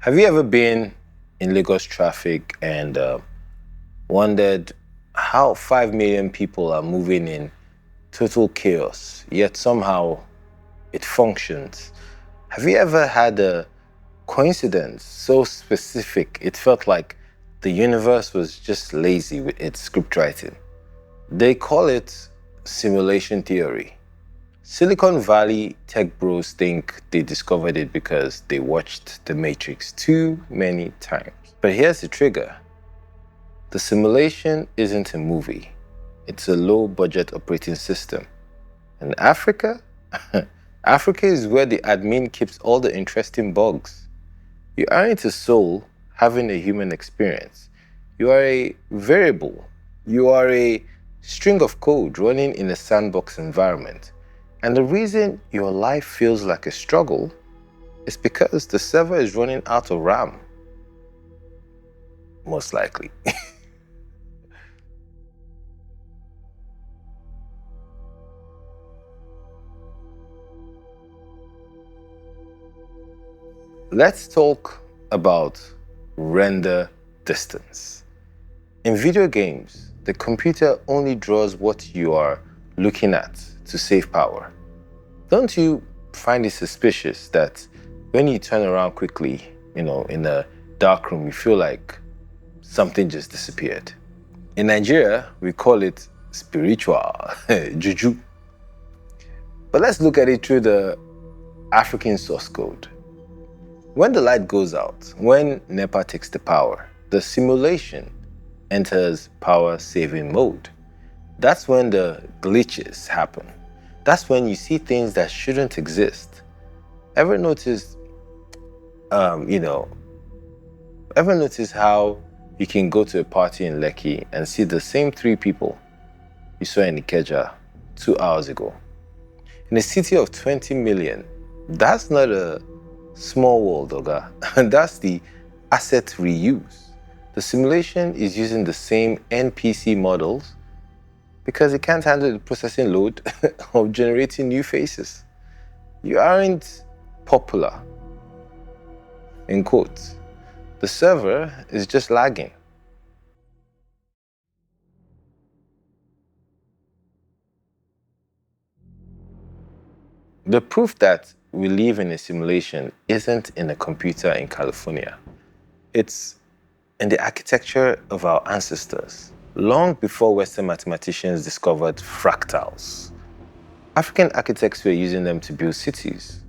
Have you ever been in Lagos traffic and wondered how 5 million people are moving in total chaos, yet somehow it functions? Have you ever had a coincidence so specific it felt like the universe was just lazy with its script writing? They call it simulation theory. Silicon Valley tech bros think they discovered it because they watched The Matrix too many times. But here's the trigger. The simulation isn't a movie. It's a low-budget operating system. And Africa? Africa is where the admin keeps all the interesting bugs. You aren't a soul having a human experience. You are a variable. You are a string of code running in a sandbox environment. And the reason your life feels like a struggle is because the server is running out of RAM. Most likely. Let's talk about render distance. In video games, the computer only draws what you are looking at to save power. Don't you find it suspicious that when you turn around quickly, in a dark room, you feel like something just disappeared? In Nigeria, we call it spiritual, juju. But let's look at it through the African source code. When the light goes out, when NEPA takes the power, the simulation enters power saving mode. That's when the glitches happen. That's when you see things that shouldn't exist. Ever notice how you can go to a party in Lekki and see the same 3 people you saw in Ikeja 2 hours ago? In a city of 20 million, that's not a small world, Oga. And that's the asset reuse. The simulation is using the same NPC models because it can't handle the processing load of generating new faces. You aren't popular, in quotes. The server is just lagging. The proof that we live in a simulation isn't in a computer in California. It's in the architecture of our ancestors. Long before Western mathematicians discovered fractals, African architects were using them to build cities.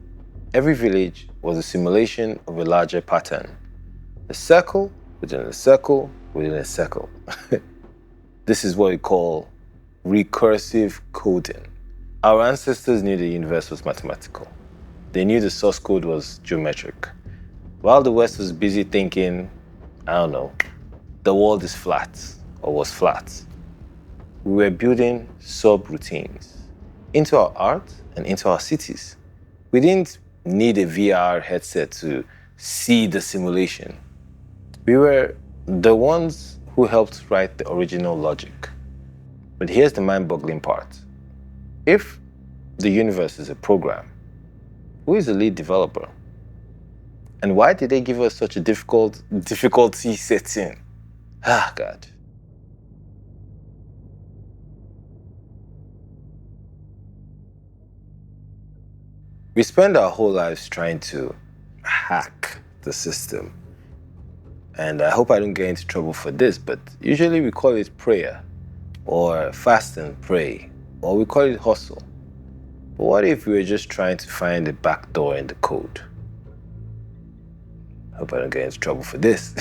Every village was a simulation of a larger pattern. A circle within a circle within a circle. This is what we call recursive coding. Our ancestors knew the universe was mathematical. They knew the source code was geometric. While the West was busy thinking, the world is flat or was flat, we were building subroutines into our art and into our cities. We didn't need a VR headset to see the simulation. We were the ones who helped write the original logic. But here's the mind-boggling part. If the universe is a program, who is the lead developer? And why did they give us such a difficulty setting? God. We spend our whole lives trying to hack the system. And I hope I don't get into trouble for this, but usually we call it prayer, or fast and pray, or we call it hustle. But what if we were just trying to find a backdoor in the code? I hope I don't get into trouble for this.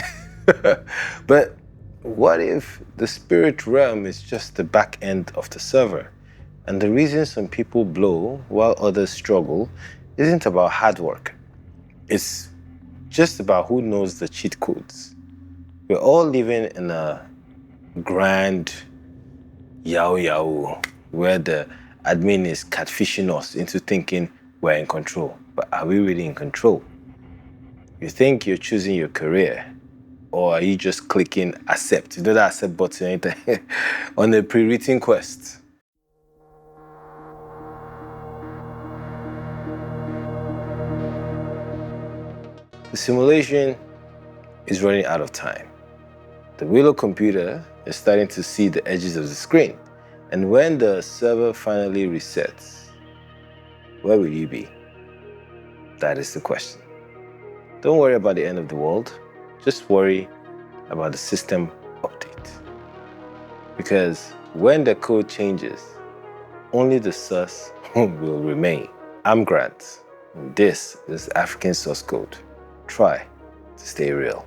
But what if the spirit realm is just the back end of the server? And the reason some people blow while others struggle isn't about hard work. It's just about who knows the cheat codes. We're all living in a grand Yahoo, where the admin is catfishing us into thinking we're in control. But are we really in control? You think you're choosing your career, or are you just clicking accept? You know that accept button on a pre-written quest? The simulation is running out of time. The Willow computer is starting to see the edges of the screen. And when the server finally resets, where will you be? That is the question. Don't worry about the end of the world. Just worry about the system update. Because when the code changes, only the source will remain. I'm Grant. This is African Source Code. Try to stay real.